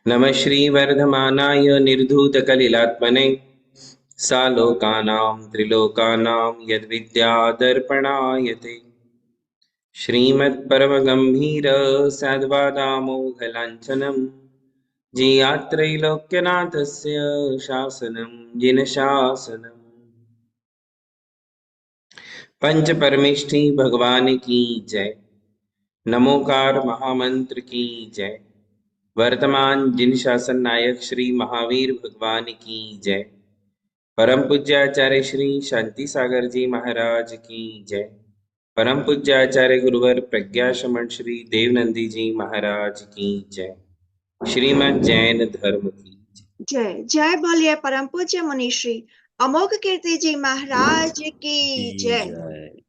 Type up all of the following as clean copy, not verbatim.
नमः श्रीवर्धमानाय निर्धूतकलिलात्मने सालोकानां त्रिलोकानां यद्विद्यादर्पणायते श्रीमत्परमगम्भीर साद्वादामोघलाञ्छनं जियात्रैलोक्यनाथस्य शासनं जिनशासनम्। पंच परमेष्ठी भगवान की जय। नमोकार महामंत्र की जय। वर्तमान जिन शासन नायक श्री महावीर भगवान की जय। परम पूज्य आचार्य श्री शांति सागर जी महाराज की जय। परम पूज्य आचार्य गुरुवर प्रज्ञा शमन श्री देवनंदी जी महाराज की जय। श्रीमद् जैन धर्म की जय जय बोलिए परम पूज्य मुनिश्री अमोघ कीर्ति जी महाराज की की जय। जय।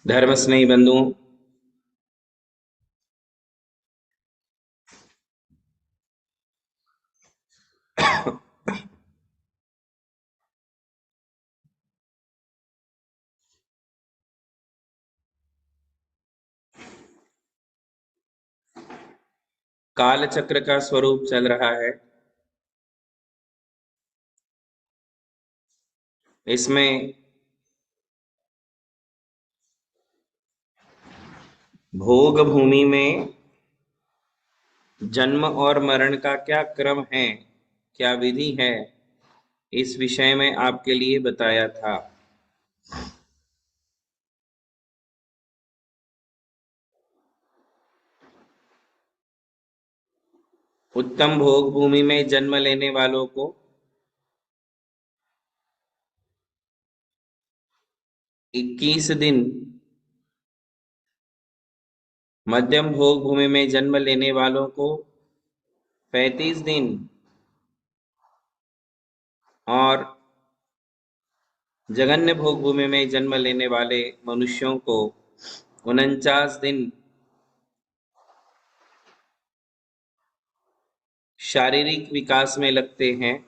धर्म स्नेही बंधुओं, काल चक्र का स्वरूप चल रहा है। इसमें भोग भूमि में जन्म और मरण का क्या क्रम है, क्या विधि है, इस विषय में आपके लिए बताया था। उत्तम भोग भूमि में जन्म लेने वालों को 21 दिन, मध्यम भोग भूमि में जन्म लेने वालों को 35 दिन और जघन्य भोग भूमि में जन्म लेने वाले मनुष्यों को 49 दिन शारीरिक विकास में लगते हैं।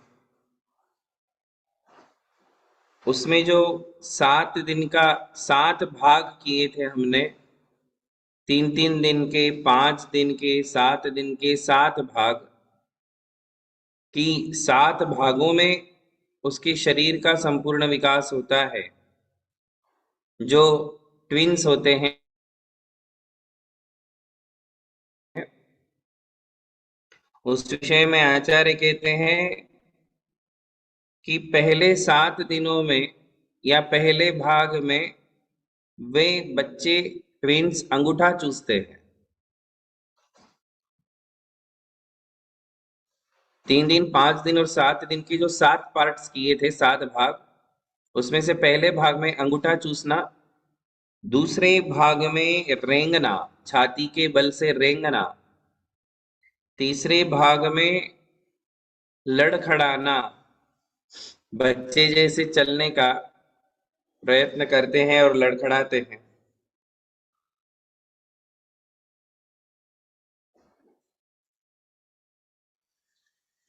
उसमें जो 7 दिन का 7 भाग किए थे हमने, 3-3 दिन के, 5 दिन के, 7 दिन के 7 भाग की 7 भागों में उसके शरीर का संपूर्ण विकास होता है। जो ट्विंस होते हैं, उस विषय में आचार्य कहते हैं कि पहले 7 दिनों में या पहले भाग में वे बच्चे ट्विंस अंगूठा चूसते हैं। 3 दिन, 5 दिन और 7 दिन की जो 7 पार्ट्स किए थे, 7 भाग, उसमें से पहले भाग में अंगूठा चूसना, दूसरे भाग में रेंगना, छाती के बल से रेंगना, तीसरे भाग में लड़खड़ाना, बच्चे जैसे चलने का प्रयत्न करते हैं और लड़खड़ाते हैं।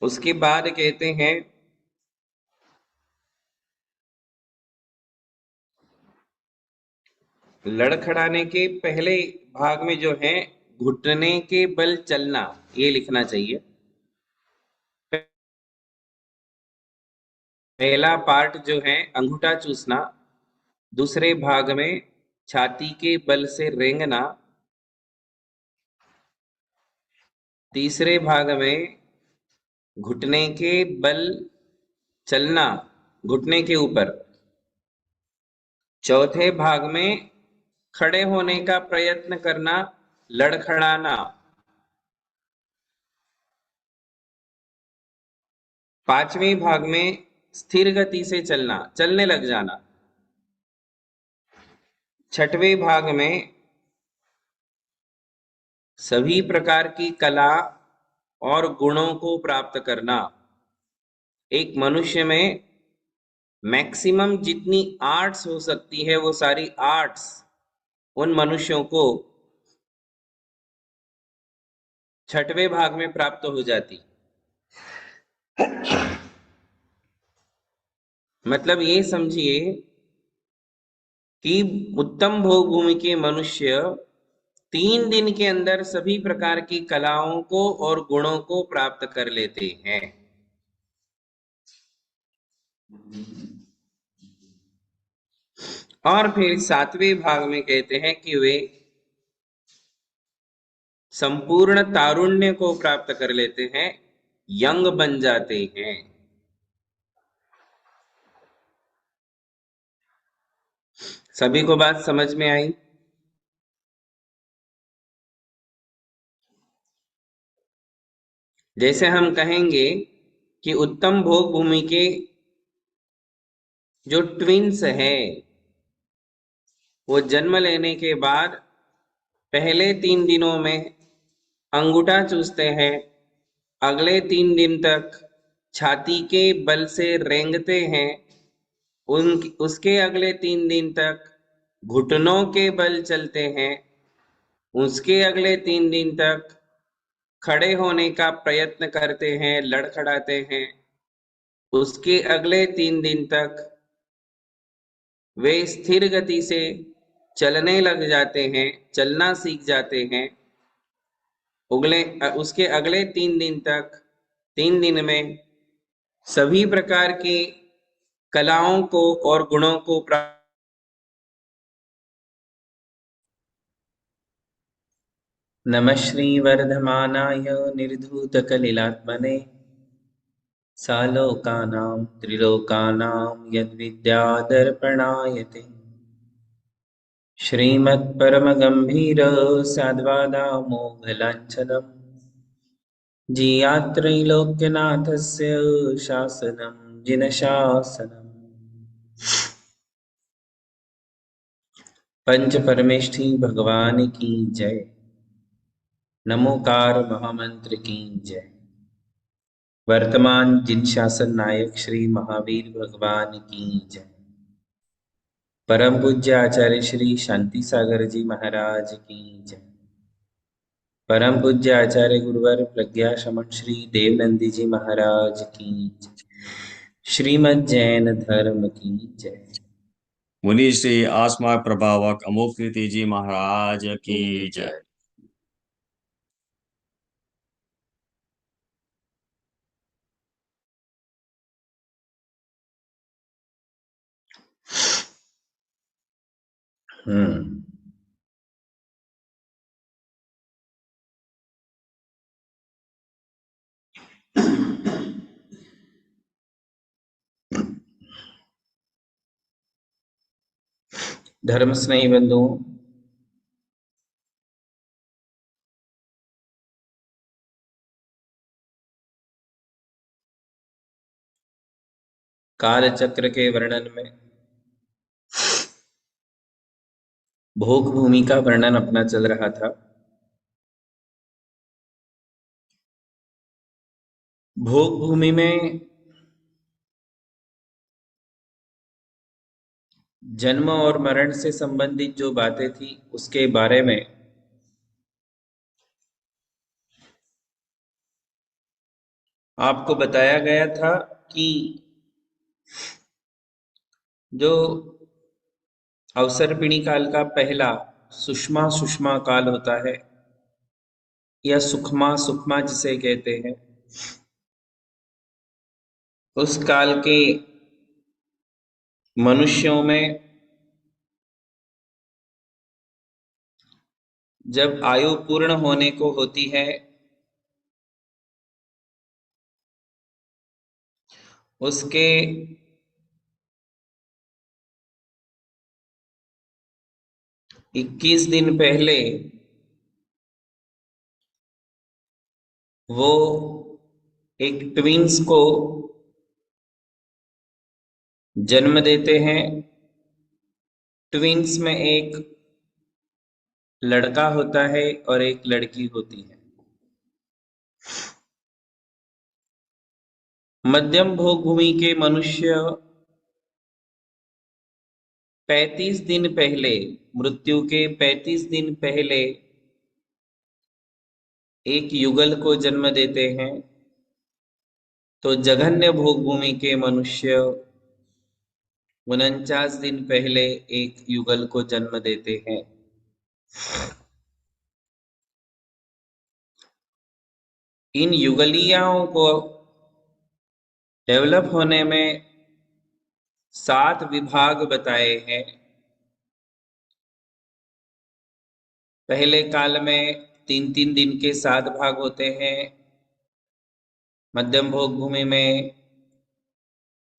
उसके बाद कहते हैं लड़खड़ाने के पहले भाग में जो है घुटने के बल चलना, ये लिखना चाहिए। पहला पार्ट जो है अंगूठा चूसना, दूसरे भाग में छाती के बल से रेंगना, तीसरे भाग में घुटने के बल चलना, घुटने के ऊपर, चौथे भाग में खड़े होने का प्रयत्न करना, लड़खड़ाना, पांचवें भाग में स्थिर गति से चलना, चलने लग जाना, छठवें भाग में सभी प्रकार की कला और गुणों को प्राप्त करना। एक मनुष्य में मैक्सिमम जितनी आर्ट्स हो सकती है वो सारी आर्ट्स उन मनुष्यों को छठवें भाग में प्राप्त हो जाती। मतलब ये समझिए कि उत्तम भोग भूमि के मनुष्य 3 दिन के अंदर सभी प्रकार की कलाओं को और गुणों को प्राप्त कर लेते हैं। और फिर 7वें भाग में कहते हैं कि वे संपूर्ण तारुण्य को प्राप्त कर लेते हैं, यंग बन जाते हैं। सभी को बात समझ में आई? जैसे हम कहेंगे कि उत्तम भोग भूमि के जो ट्विन्स हैं वो जन्म लेने के बाद पहले 3 दिनों में अंगूठा चूसते हैं, अगले 3 दिन तक छाती के बल से रेंगते हैं, उन उसके अगले 3 दिन तक घुटनों के बल चलते हैं, उसके अगले 3 दिन तक खड़े होने का प्रयत्न करते हैं, लड़खड़ाते हैं, उसके अगले 3 दिन तक वे स्थिर गति से चलने लग जाते हैं, चलना सीख जाते हैं। उसके अगले 3 दिन तक 3 दिन में सभी प्रकार की कलाओं को और गुणों को प्राप्त। नमः श्री वर्धमानाय निर्धूतकलिलात्मने सालोकानां त्रिलोकानां यद्विद्यादर्पणायते श्रीमत्परमगम्भीर साद्वादामोघलाञ्छनम् जियात्रैलोक्यनाथस्य शासनं जिनशासनम्। पंच परमेष्ठी भगवान की जय। नमोकार महामंत्र की जय। वर्तमान जिन शासन नायक श्री महावीर भगवान की जय। परम पूज्य आचार्य श्री शांति सागर जी महाराज की जय। परम पूज्य आचार्य गुरुवर प्रज्ञा शमन श्री देवनंदी जी महाराज की जय। श्रीमद जैन धर्म की जय। मुनि श्री आसमा प्रभावक अमोघ कीर्ति जी महाराज की जय। धर्म स्नेही बंधुओं, काल चक्र के वर्णन में भोग भूमि का वर्णन अपना चल रहा था। भोग भूमि में जन्म और मरण से संबंधित जो बातें थी उसके बारे में आपको बताया गया था कि जो अवसर्पिणी काल का पहला सुषमा सुषमा काल होता है या सुखमा सुखमा जिसे कहते हैं, उस काल के मनुष्यों में जब आयु पूर्ण होने को होती है उसके 21 दिन पहले वो एक ट्विंस को जन्म देते हैं। ट्विंस में एक लड़का होता है और एक लड़की होती है। मध्यम भोग भूमि के मनुष्य 35 दिन पहले, मृत्यु के 35 दिन पहले एक युगल को जन्म देते हैं, तो जघन्य भोग भूमि के मनुष्य 49 दिन पहले एक युगल को जन्म देते हैं। इन युगलियाओं को डेवलप होने में 7 विभाग बताए हैं। पहले काल में 3-3 दिन के 7 भाग होते हैं। मध्यम भोग भूमि में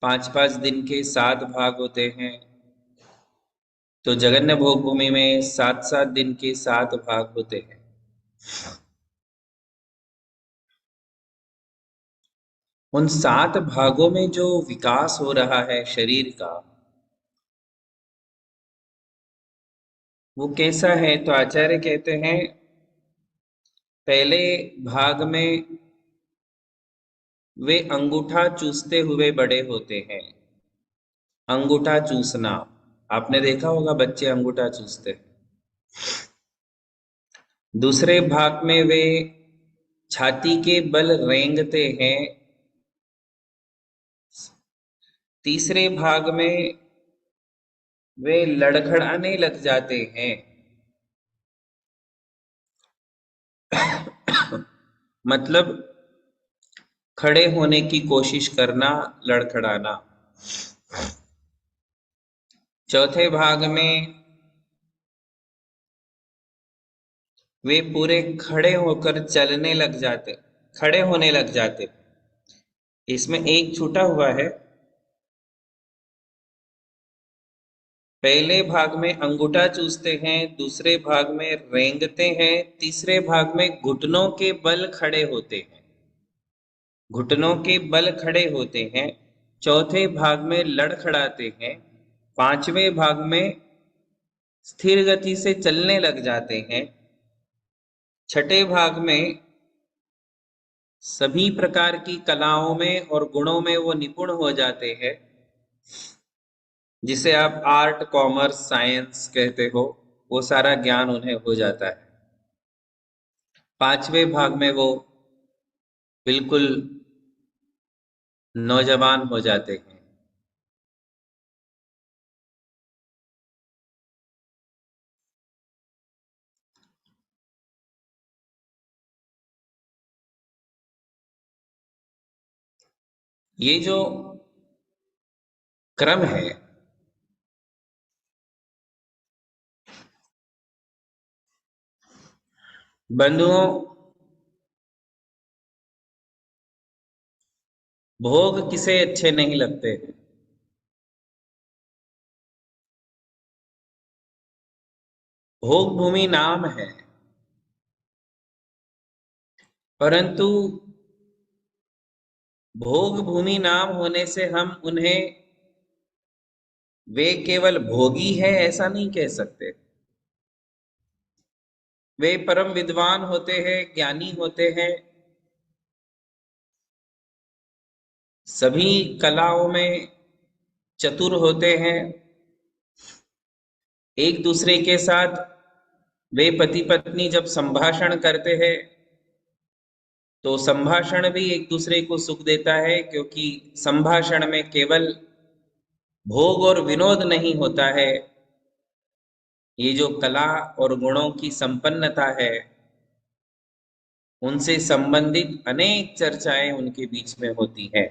5-5 दिन के 7 भाग होते हैं। तो जघन्य भोग भूमि में 7-7 दिन के 7 भाग होते हैं। उन 7 भागों में जो विकास हो रहा है शरीर का, वो कैसा है? तो आचार्य कहते हैं, पहले भाग में वे अंगूठा चूसते हुए बड़े होते हैं। अंगूठा चूसना आपने देखा होगा, बच्चे अंगूठा चूसते हैं। दूसरे भाग में वे छाती के बल रेंगते हैं। तीसरे भाग में वे लड़खड़ाने लग जाते हैं। मतलब खड़े होने की कोशिश करना, लड़खड़ाना। चौथे भाग में वे पूरे खड़े होकर चलने लग जाते, खड़े होने लग जाते। इसमें एक छूटा हुआ है। पहले भाग में अंगूठा चूसते हैं, दूसरे भाग में रेंगते हैं, तीसरे भाग में घुटनों के बल खड़े होते हैं। घुटनों के बल खड़े होते हैं। चौथे भाग में लड़खड़ाते हैं। पांचवें भाग में स्थिर गति से चलने लग जाते हैं। छठे भाग में सभी प्रकार की कलाओं में और गुणों में वो निपुण हो जाते हैं, जिसे आप आर्ट, कॉमर्स, साइंस कहते हो, वो सारा ज्ञान उन्हें हो जाता है। पांचवें भाग में वो बिल्कुल नौजवान हो जाते हैं। ये जो क्रम है, बंधुओं, भोग किसे अच्छे नहीं लगते? भोग भूमि नाम है, परंतु भोग भूमि नाम होने से हम उन्हें वे केवल भोगी है ऐसा नहीं कह सकते। वे परम विद्वान होते हैं, ज्ञानी होते हैं, सभी कलाओं में चतुर होते हैं। एक दूसरे के साथ वे पति पत्नी जब संभाषण करते हैं, तो संभाषण भी एक दूसरे को सुख देता है, क्योंकि संभाषण में केवल भोग और विनोद नहीं होता है। ये जो कला और गुणों की संपन्नता है, उनसे संबंधित अनेक चर्चाएं उनके बीच में होती है।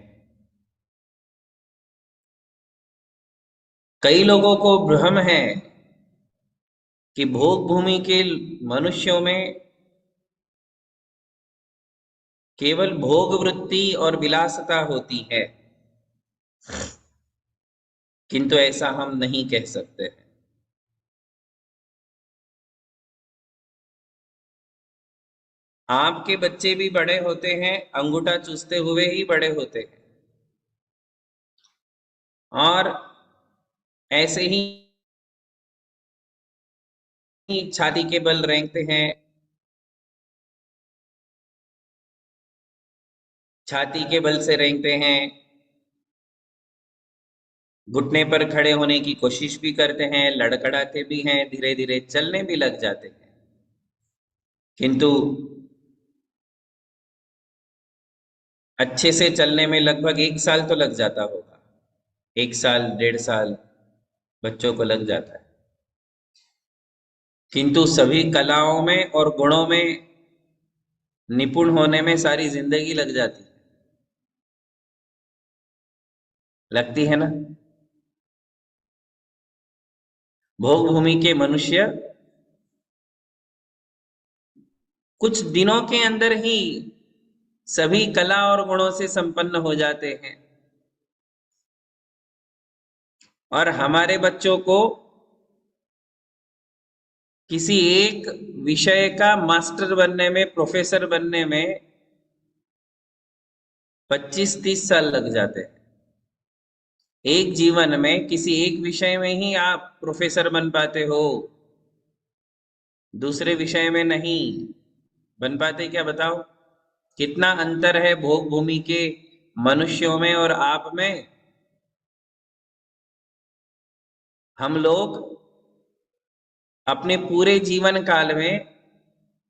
कई लोगों को भ्रम है कि भोग भूमि के मनुष्यों में केवल भोग वृत्ति और विलासता होती है, किंतु ऐसा हम नहीं कह सकते। आपके बच्चे भी बड़े होते हैं, अंगूठा चूसते हुए ही बड़े होते हैं, और ऐसे ही छाती के बल रेंगते हैं, छाती के बल से रेंगते हैं, घुटने पर खड़े होने की कोशिश भी करते हैं, लड़खड़ाते भी हैं, धीरे धीरे चलने भी लग जाते हैं। किंतु अच्छे से चलने में लगभग 1 साल तो लग जाता होगा, 1 साल 1.5 साल बच्चों को लग जाता है। किंतु सभी कलाओं में और गुणों में निपुण होने में सारी जिंदगी लग जाती है, लगती है ना। भोग भूमि के मनुष्य कुछ दिनों के अंदर ही सभी कला और गुणों से संपन्न हो जाते हैं, और हमारे बच्चों को किसी एक विषय का मास्टर बनने में, प्रोफेसर बनने में 25-30 साल लग जाते हैं। एक जीवन में किसी एक विषय में ही आप प्रोफेसर बन पाते हो, दूसरे विषय में नहीं बन पाते। क्या बताओ, कितना अंतर है भोग भूमि के मनुष्यों में और आप में। हम लोग अपने पूरे जीवन काल में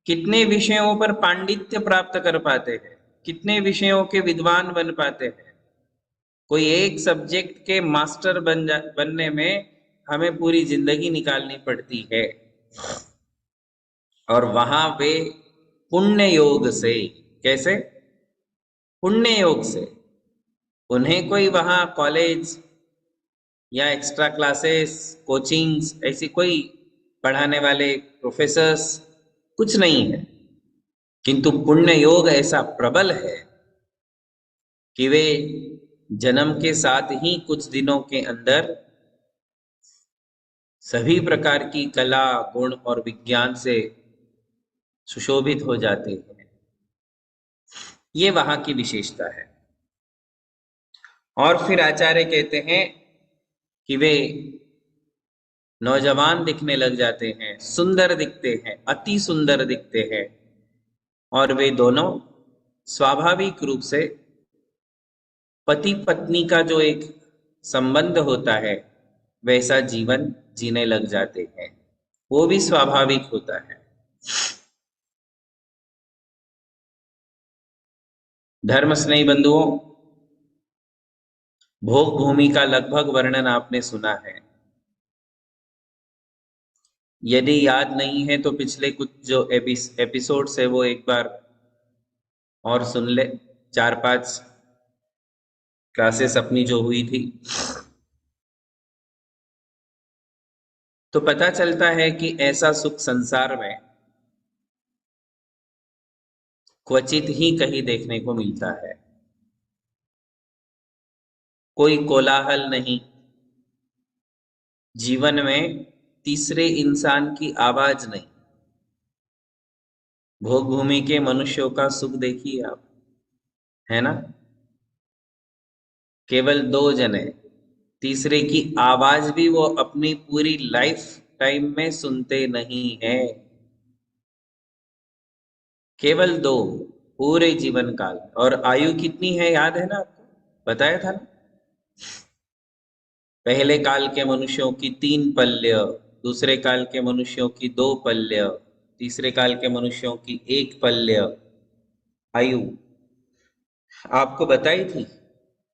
कितने विषयों पर पांडित्य प्राप्त कर पाते हैं, कितने विषयों के विद्वान बन पाते हैं। कोई एक सब्जेक्ट के मास्टर बनने में हमें पूरी जिंदगी निकालनी पड़ती है, और वहां वे पुण्य योग से, कैसे, पुण्य योग से, उन्हें कोई वहां कॉलेज या एक्स्ट्रा क्लासेस, कोचिंग्स, ऐसी कोई पढ़ाने वाले प्रोफेसर्स कुछ नहीं है। किंतु पुण्य योग ऐसा प्रबल है कि वे जन्म के साथ ही कुछ दिनों के अंदर सभी प्रकार की कला, गुण और विज्ञान से सुशोभित हो जाते हैं। ये वहां की विशेषता है। और फिर आचार्य कहते हैं कि वे नौजवान दिखने लग जाते हैं, सुंदर दिखते हैं, अति सुंदर दिखते हैं, और वे दोनों स्वाभाविक रूप से पति पत्नी का जो एक संबंध होता है वैसा जीवन जीने लग जाते हैं। वो भी स्वाभाविक होता है। धर्म स्नेही बंधुओं, भोग भूमि का लगभग वर्णन आपने सुना है। यदि याद नहीं है तो पिछले कुछ जो एपिसोड्स है वो एक बार और सुन ले। 4-5 क्लासेस अपनी जो हुई थी, तो पता चलता है कि ऐसा सुख संसार में क्वचित ही कहीं देखने को मिलता है। कोई कोलाहल नहीं, जीवन में तीसरे इंसान की आवाज नहीं। भोग भूमि के मनुष्यों का सुख देखिए आप, है ना। केवल 2 जने, तीसरे की आवाज भी वो अपनी पूरी लाइफ टाइम में सुनते नहीं है। केवल 2, पूरे जीवन काल। और आयु कितनी है याद है ना आपको, बताया था ना। पहले काल के मनुष्यों की 3 पल्य, दूसरे काल के मनुष्यों की 2 पल्य, तीसरे काल के मनुष्यों की 1 पल्य आयु आपको बताई थी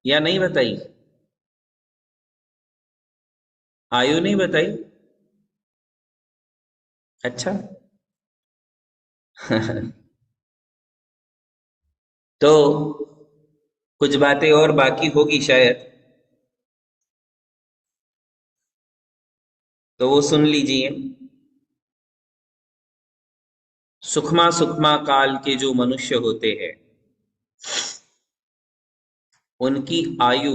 या नहीं बताई? आयु नहीं बताई? अच्छा। तो कुछ बातें और बाकी होगी शायद, तो वो सुन लीजिए। सुखमा सुखमा काल के जो मनुष्य होते हैं उनकी आयु,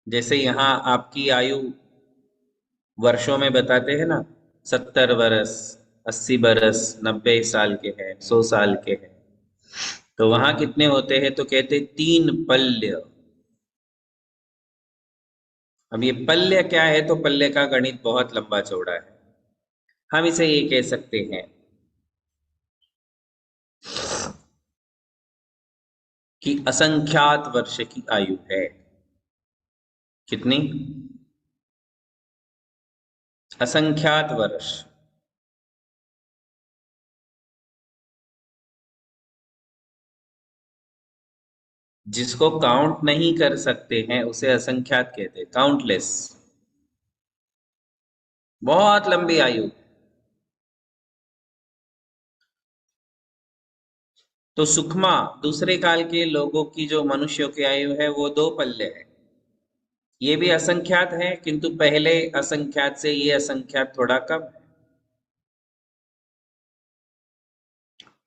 जैसे यहाँ आपकी आयु वर्षों में बताते हैं ना, 70 वर्ष, 80 वर्ष, 90 साल के हैं, 100 साल के हैं, तो वहां कितने होते हैं? तो कहते 3 पल्य। अब ये पल्य क्या है, तो पल्य का गणित बहुत लंबा चौड़ा है। हम इसे ये कह सकते हैं कि असंख्यात वर्ष की आयु है। कितनी? असंख्यात वर्ष। जिसको काउंट नहीं कर सकते हैं उसे असंख्यात कहते हैं, काउंटलेस। बहुत लंबी आयु। तो सुखमा दूसरे काल के लोगों की जो मनुष्यों की आयु है वो 2 पल्ले है। ये भी असंख्यात है, किंतु पहले असंख्यात से ये असंख्यात थोड़ा कम है।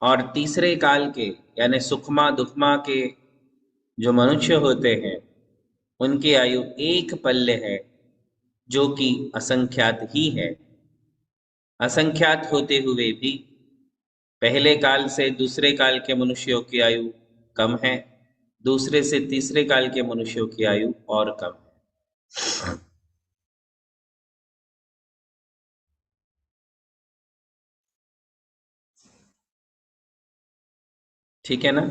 और तीसरे काल के यानी सुखमा दुखमा के जो मनुष्य होते हैं उनकी आयु 1 पल्ले है, जो कि असंख्यात ही है। असंख्यात होते हुए भी पहले काल से दूसरे काल के मनुष्यों की आयु कम है, दूसरे से तीसरे काल के मनुष्यों की आयु और कम है। ठीक है ना?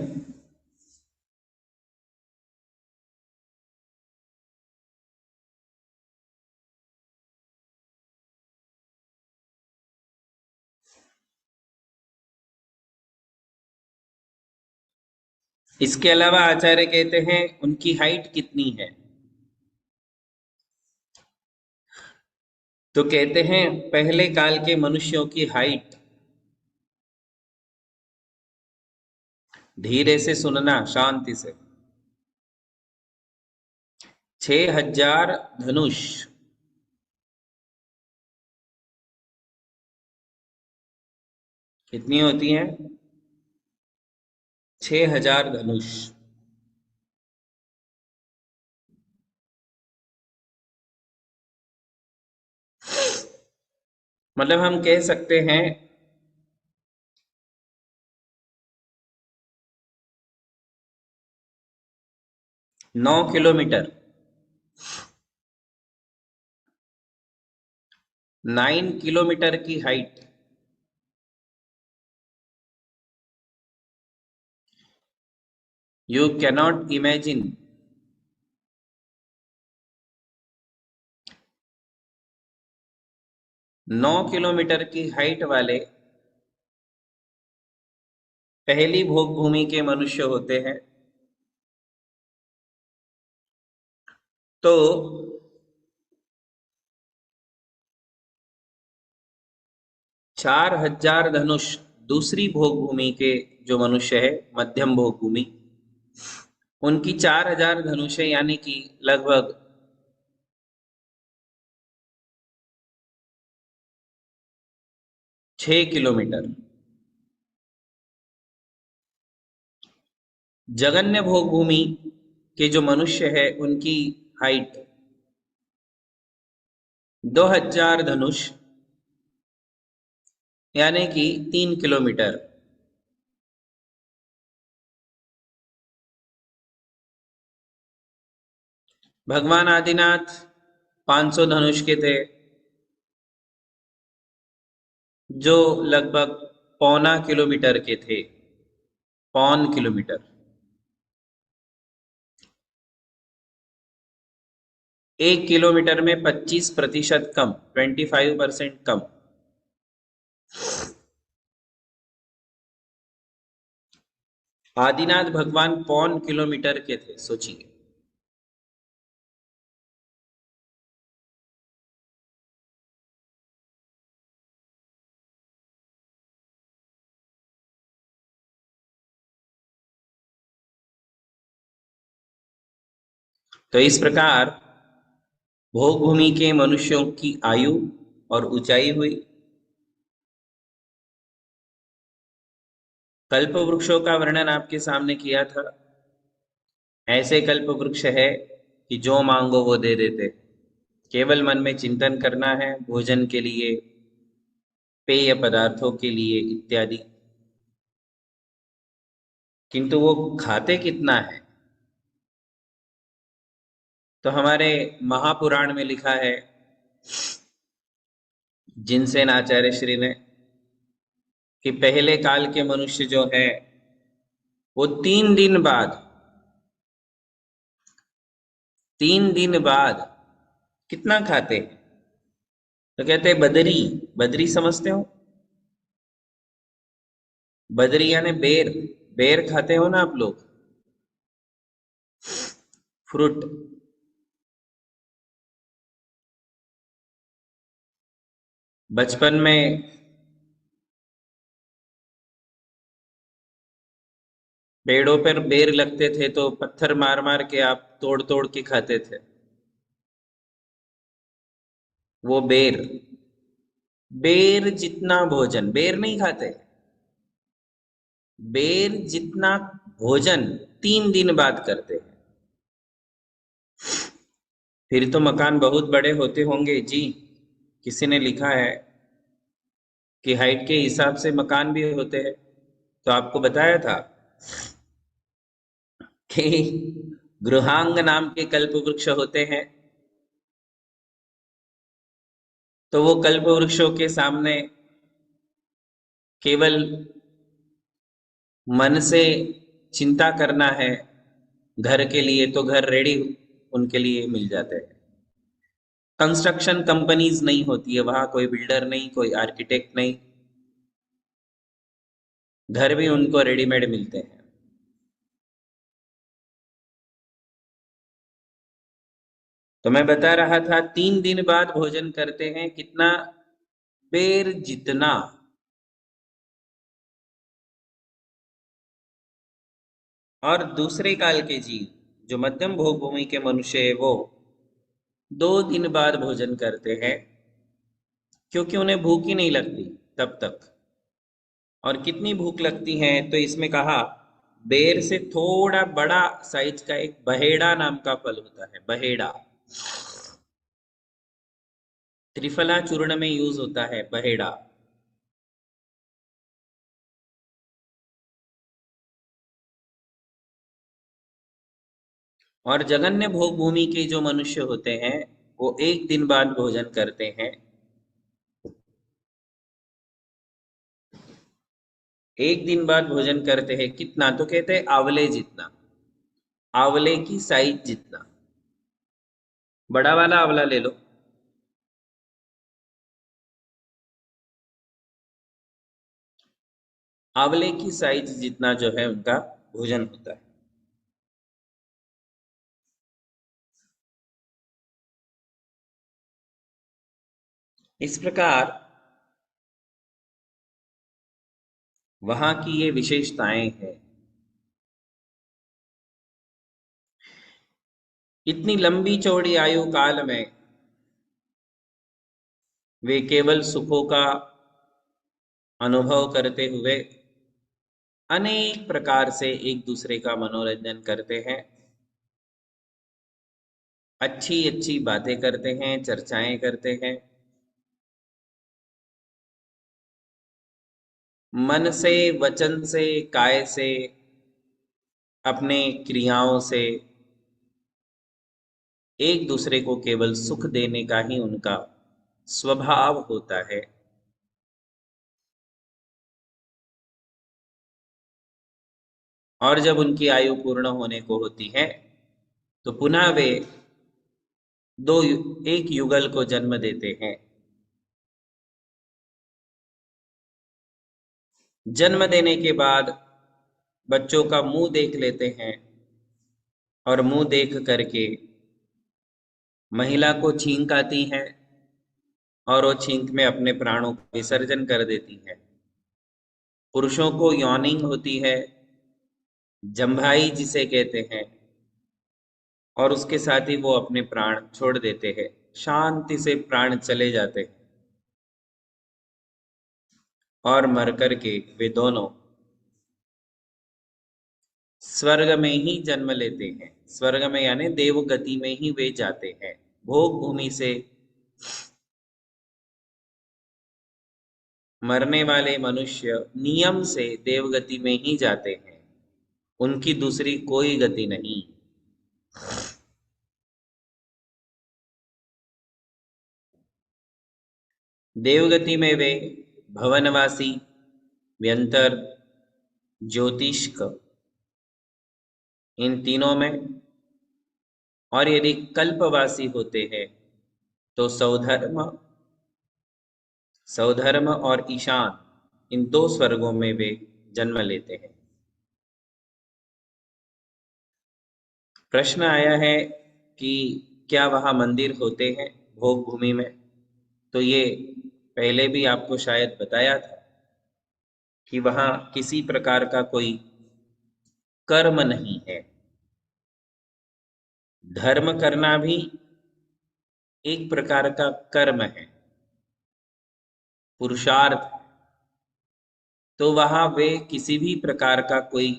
इसके अलावा आचार्य कहते हैं उनकी हाइट कितनी है। तो कहते हैं पहले काल के मनुष्यों की हाइट, धीरे से सुनना शांति से, 6000 धनुष। कितनी होती हैं? 6000 धनुष। मतलब हम कह सकते हैं 9 किलोमीटर, 9 किलोमीटर की height. You cannot imagine. 9 kilometre की हाइट वाले पहली भोग भूमि के मनुष्य होते हैं। तो 4000 धनुष दूसरी भोग भूमि के जो मनुष्य है, मध्यम भोग भूमि, उनकी 4000 धनुषें यानी कि लगभग 6 किलोमीटर। जगन्य भोग भूमि के जो मनुष्य है उनकी हाइट 2000 धनुष यानी कि 3 किलोमीटर। भगवान आदिनाथ 500 धनुष के थे, जो लगभग 0.25 किलोमीटर के थे। 0.25 किलोमीटर। 1 किलोमीटर में 25% कम, 25% कम। आदिनाथ भगवान 0.25 किलोमीटर के थे, सोचिए। तो इस प्रकार भोग भूमि के मनुष्यों की आयु और ऊंचाई हुई। कल्प वृक्षों का वर्णन आपके सामने किया था। ऐसे कल्प वृक्ष है कि जो मांगो वो दे देते, केवल मन में चिंतन करना है, भोजन के लिए, पेय पदार्थों के लिए इत्यादि। किंतु वो खाते कितना है? तो हमारे महापुराण में लिखा है, जिनसेन आचार्य श्री ने, कि पहले काल के मनुष्य जो है वो 3 दिन बाद 3 दिन बाद कितना खाते हैं? तो कहते हैं बदरी। बदरी समझते हो? बदरी यानी बेर। बेर खाते हो ना आप लोग, फ्रूट। बचपन में पेड़ों पर बेर लगते थे तो पत्थर मार मार के आप तोड़ तोड़ के खाते थे, वो बेर। बेर जितना भोजन, बेर नहीं खाते, बेर जितना भोजन 3 दिन बाद करते हैं। फिर तो मकान बहुत बड़े होते होंगे जी। किसी ने लिखा है कि हाइट के हिसाब से मकान भी होते हैं। तो आपको बताया था कि गृहांग नाम के कल्प वृक्ष होते हैं, तो वो कल्प वृक्षों के सामने केवल मन से चिंता करना है घर के लिए, तो घर रेडी उनके लिए मिल जाते हैं। कंस्ट्रक्शन कंपनीज नहीं होती है वहां, कोई बिल्डर नहीं, कोई आर्किटेक्ट नहीं, घर भी उनको रेडीमेड मिलते हैं। तो मैं बता रहा था 3 दिन बाद भोजन करते हैं, कितना? बेर जितना। और दूसरे काल के जीव, जो मध्यम भोग भूमि के मनुष्य है, वो 2 दिन बाद भोजन करते हैं, क्योंकि उन्हें भूख ही नहीं लगती तब तक। और कितनी भूख लगती है? तो इसमें कहा बेर से थोड़ा बड़ा साइज का एक बहेड़ा नाम का फल होता है, बहेड़ा। त्रिफला चूर्ण में यूज होता है बहेड़ा। और जगन्य भोग भूमि के जो मनुष्य होते हैं, वो 1 दिन बाद भोजन करते हैं। 1 दिन बाद भोजन करते हैं, कितना? तो कहते हैं आंवले जितना, आंवले की साइज जितना। बड़ा वाला आंवला ले लो, आंवले की साइज जितना जो है उनका भोजन होता है। इस प्रकार वहां की ये विशेषताएं हैं। इतनी लंबी चौड़ी आयु काल में वे केवल सुखों का अनुभव करते हुए अनेक प्रकार से एक दूसरे का मनोरंजन करते हैं, अच्छी अच्छी बातें करते हैं, चर्चाएं करते हैं, मन से, वचन से, काय से, अपने क्रियाओं से एक दूसरे को केवल सुख देने का ही उनका स्वभाव होता है। और जब उनकी आयु पूर्ण होने को होती है तो पुनः वे एक युगल को जन्म देते हैं। जन्म देने के बाद बच्चों का मुंह देख लेते हैं, और मुंह देख करके महिला को छींक आती है, और वो छींक में अपने प्राणों का विसर्जन कर देती है। पुरुषों को यौनिंग होती है, जम्भाई जिसे कहते हैं, और उसके साथ ही वो अपने प्राण छोड़ देते हैं, शांति से प्राण चले जाते हैं। और मर करके वे दोनों स्वर्ग में ही जन्म लेते हैं। स्वर्ग में यानी देवगति में ही वे जाते हैं। भोग भूमि से मरने वाले मनुष्य नियम से देवगति में ही जाते हैं, उनकी दूसरी कोई गति नहीं। देवगति में वे भवनवासी, व्यंतर, ज्योतिष्क, इन तीनों में और यदि कल्पवासी होते हैं तो सौधर्म और ईशान, इन दो स्वर्गों में वे जन्म लेते हैं। प्रश्न आया है कि क्या वहां मंदिर होते हैं भोग भूमि में? तो ये पहले भी आपको शायद बताया था कि वहां किसी प्रकार का कोई कर्म नहीं है। धर्म करना भी एक प्रकार का कर्म है, पुरुषार्थ है। तो वहां वे किसी भी प्रकार का कोई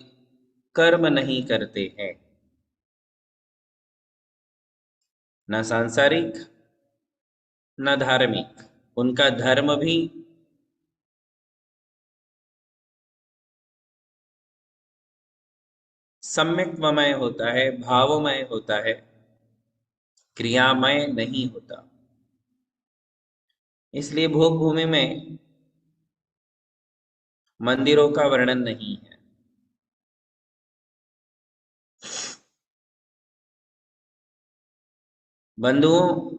कर्म नहीं करते हैं, न सांसारिक न धार्मिक। उनका धर्म भी सम्यक्मय होता है, भावमय होता है, क्रियामय नहीं होता। इसलिए भोग भूमि में मंदिरों का वर्णन नहीं है। बंधुओं,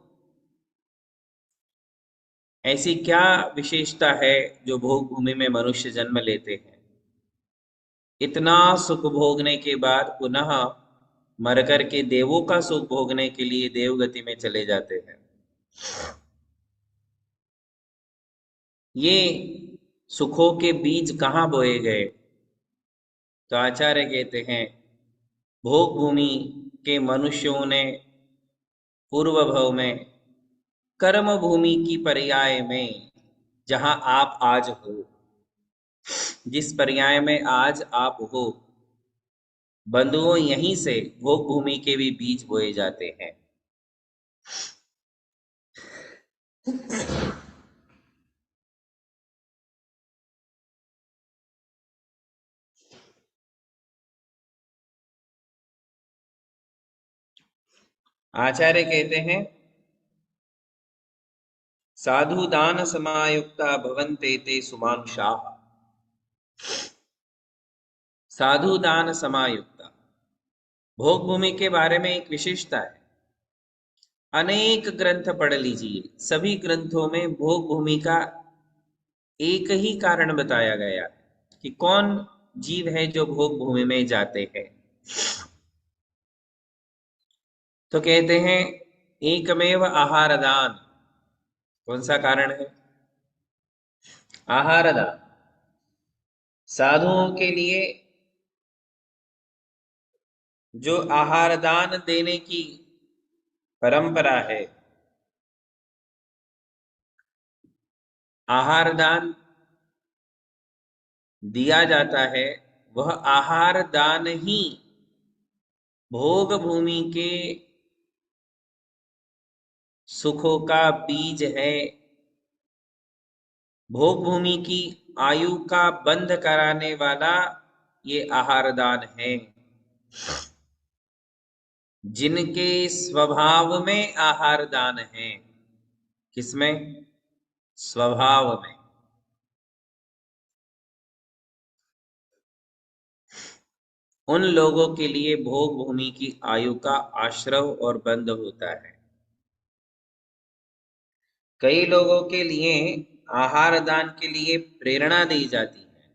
ऐसी क्या विशेषता है जो भोग भूमि में मनुष्य जन्म लेते हैं? इतना सुख भोगने के बाद पुनः मरकर के देवों का सुख भोगने के लिए देवगति में चले जाते हैं। ये सुखों के बीज कहाँ बोए गए? तो आचार्य कहते हैं, भोग भूमि के मनुष्यों ने पूर्व भव में कर्म भूमि की पर्याय में, जहां आप आज हो, जिस पर्याय में आज आप हो, बंधुओं, यहीं से भोग भूमि के भी बीज बोए जाते हैं। आचार्य कहते हैं, साधु दान समायुक्ता भवन्ते ते सुमानुषाः। साधु दान समायुक्ता, भोग भूमि के बारे में एक विशेषता है। अनेक ग्रंथ पढ़ लीजिए, सभी ग्रंथों में भोग भूमि का एक ही कारण बताया गया है कि कौन जीव है जो भोग भूमि में जाते हैं। तो कहते हैं, एकमेव आहार दान। कौन सा कारण है? आहार दान। साधुओं के लिए जो आहार दान देने की परंपरा है, आहार दान दिया जाता है, वह आहार दान ही भोग भूमि के सुखों का बीज है। भोग भूमि की आयु का बंध कराने वाला ये आहार दान है। जिनके स्वभाव में आहार दान है, किसमें? स्वभाव में। उन लोगों के लिए भोग भूमि की आयु का आश्रव और बंध होता है। कई लोगों के लिए आहार दान के लिए प्रेरणा दी जाती है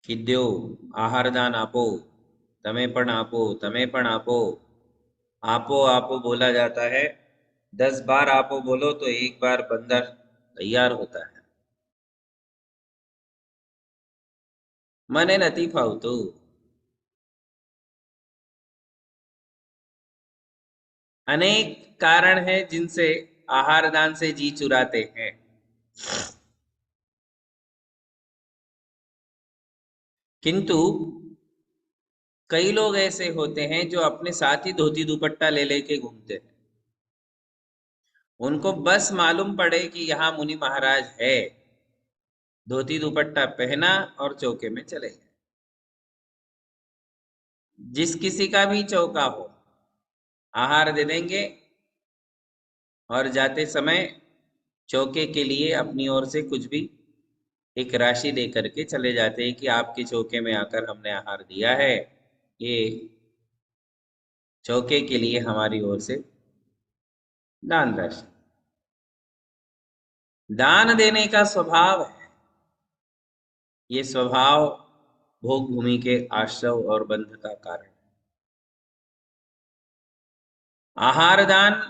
कि दो आहार दान आपो, तमे पण आपो, तमे पण आपो। आपो आपो बोला जाता है। 10 बार आपो बोलो तो एक बार बंदर तैयार होता है। मने नती फावतू। अनेक कारण है जिनसे आहार दान से जी चुराते हैं। किंतु कई लोग ऐसे होते हैं जो अपने साथ ही धोती दुपट्टा ले लेके घूमते हैं। उनको बस मालूम पड़े कि यहाँ मुनि महाराज है, धोती दुपट्टा पहना और चौके में चले गए। जिस किसी का भी चौका हो, आहार दे देंगे और जाते समय चौके के लिए अपनी ओर से कुछ भी एक राशि दे करके चले जाते हैं कि आपके चौके में आकर हमने आहार दिया है, ये चौके के लिए हमारी ओर से दान राशि। दान देने का स्वभाव है, ये स्वभाव भोग भूमि के आश्रव और बंध का कारण है। आहार दान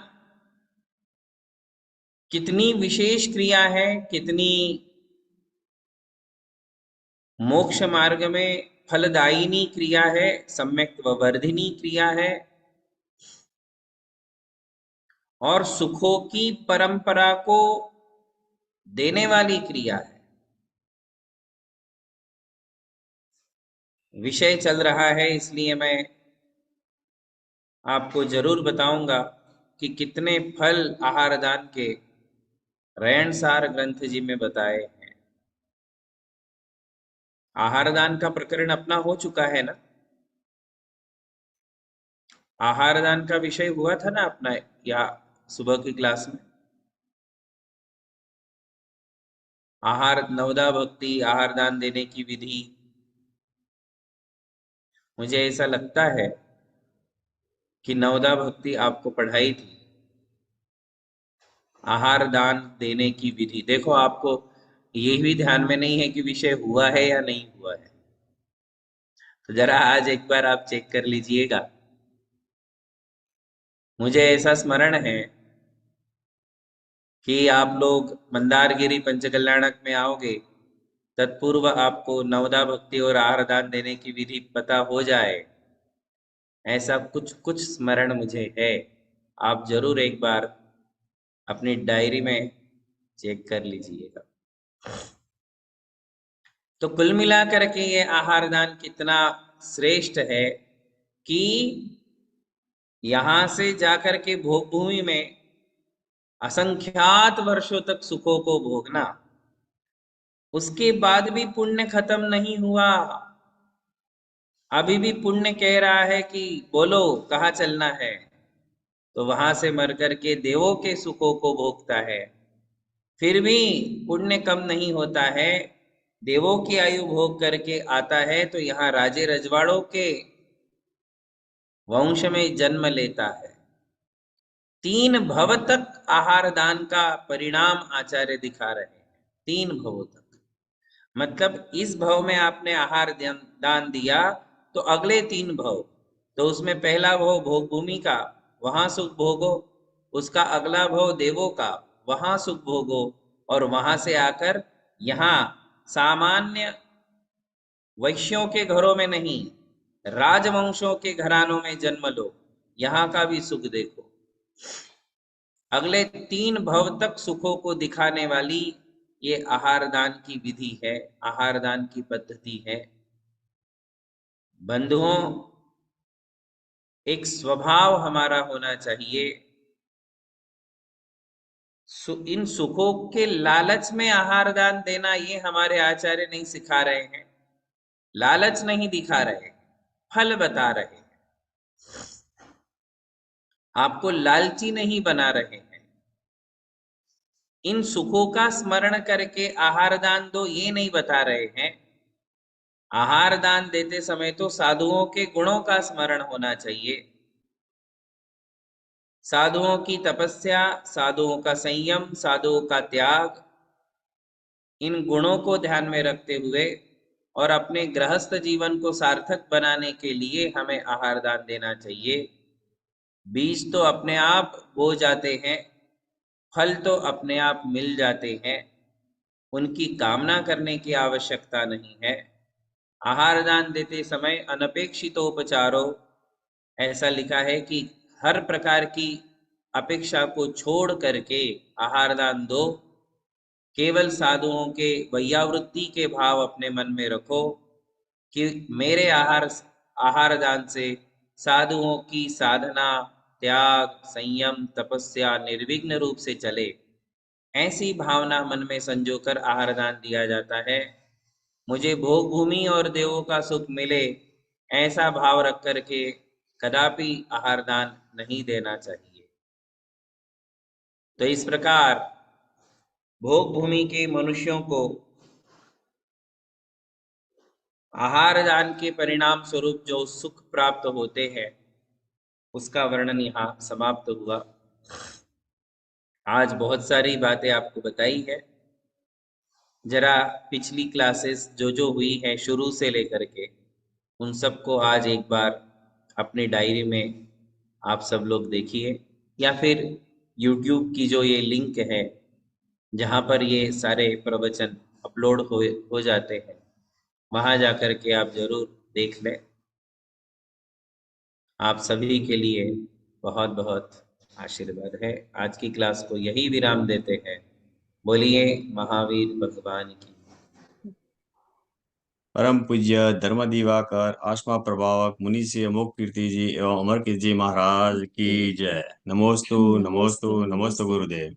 कितनी विशेष क्रिया है, कितनी मोक्ष मार्ग में फलदायिनी क्रिया है, सम्यक व वर्धिनी क्रिया है और सुखों की परंपरा को देने वाली क्रिया है। विषय चल रहा है इसलिए मैं आपको जरूर बताऊंगा कि कितने फल आहार दान के रयनसार ग्रंथ जी में बताए हैं। आहार दान का प्रकरण अपना हो चुका है ना, आहार दान का विषय हुआ था ना अपना या सुबह की क्लास में। आहार नवदा भक्ति, आहार दान देने की विधि, मुझे ऐसा लगता है कि नवदा भक्ति आपको पढ़ाई थी। आहार दान देने की विधि देखो, आपको ये भी ध्यान में नहीं है कि विषय हुआ है या नहीं हुआ है, तो जरा आज एक बार आप चेक कर लीजिएगा। मुझे ऐसा स्मरण है कि आप लोग मंदारगिरी पंचकल्याणक में आओगे, तत्पूर्व आपको नवदा भक्ति और आहार दान देने की विधि पता हो जाए, ऐसा कुछ कुछ स्मरण मुझे है। आप जरूर एक बार अपनी डायरी में चेक कर लीजिएगा। तो कुल मिलाकर के ये आहार दान कितना श्रेष्ठ है कि यहां से जाकर के भोग भूमि में असंख्यात वर्षों तक सुखों को भोगना, उसके बाद भी पुण्य खत्म नहीं हुआ, अभी भी पुण्य कह रहा है कि बोलो कहाँ चलना है, तो वहां से मर करके देवों के सुखों को भोगता है। फिर भी पुण्य कम नहीं होता है, देवों की आयु भोग करके आता है तो यहाँ राजे रजवाड़ों के वंश में जन्म लेता है। 3 भव तक आहार दान का परिणाम आचार्य दिखा रहे हैं। 3 भव तक मतलब इस भव में आपने आहार दान दिया तो अगले 3 भव, तो उसमें पहला भव भोग भूमि का, वहां सुख भोगो, उसका अगला भव देवों का, वहां सुख भोगो, और वहां से आकर यहाँ सामान्य वैश्यों के घरों में नहीं, राजवंशों के घरानों में जन्म लो, यहाँ का भी सुख देखो। अगले 3 भव तक सुखों को दिखाने वाली ये आहार दान की विधि है, आहार दान की पद्धति है। बंधुओं, एक स्वभाव हमारा होना चाहिए, इन सुखों के लालच में आहार दान देना ये हमारे आचार्य नहीं सिखा रहे हैं, लालच नहीं दिखा रहे, फल बता रहे हैं, आपको लालची नहीं बना रहे हैं। इन सुखों का स्मरण करके आहार दान दो ये नहीं बता रहे हैं। आहार दान देते समय तो साधुओं के गुणों का स्मरण होना चाहिए, साधुओं की तपस्या, साधुओं का संयम, साधुओं का त्याग, इन गुणों को ध्यान में रखते हुए और अपने गृहस्थ जीवन को सार्थक बनाने के लिए हमें आहार दान देना चाहिए। बीज तो अपने आप बो जाते हैं, फल तो अपने आप मिल जाते हैं, उनकी कामना करने की आवश्यकता नहीं है। आहार दान देते समय अनपेक्षितोपचारो, ऐसा लिखा है कि हर प्रकार की अपेक्षा को छोड़ करके आहार दान दो। केवल साधुओं के वैयावृत्ति के भाव अपने मन में रखो कि मेरे आहार दान से साधुओं की साधना, त्याग, संयम, तपस्या निर्विघ्न रूप से चले, ऐसी भावना मन में संजोकर आहार दान दिया जाता है। मुझे भोग भूमि और देवों का सुख मिले, ऐसा भाव रख करके कदापि आहार दान नहीं देना चाहिए। तो इस प्रकार भोग भूमि के मनुष्यों को आहार दान के परिणाम स्वरूप जो सुख प्राप्त होते हैं, उसका वर्णन यहाँ समाप्त हुआ। आज बहुत सारी बातें आपको बताई है। जरा पिछली क्लासेस जो हुई है शुरू से लेकर के, उन सबको आज एक बार अपनी डायरी में आप सब लोग देखिए, या फिर YouTube की जो ये लिंक है जहाँ पर ये सारे प्रवचन अपलोड हो जाते हैं, वहाँ जा कर के आप जरूर देख लें। आप सभी के लिए बहुत बहुत आशीर्वाद है। आज की क्लास को यही विराम देते हैं। बोलिए महावीर भगवान की। परम पूज्य धर्म दिवाकर आत्मा प्रभावक मुनि श्री अमोक कीर्ति जी एवं अमर कीर्ति जी महाराज की जय। नमोस्तु नमोस्तु नमोस्तु गुरुदेव।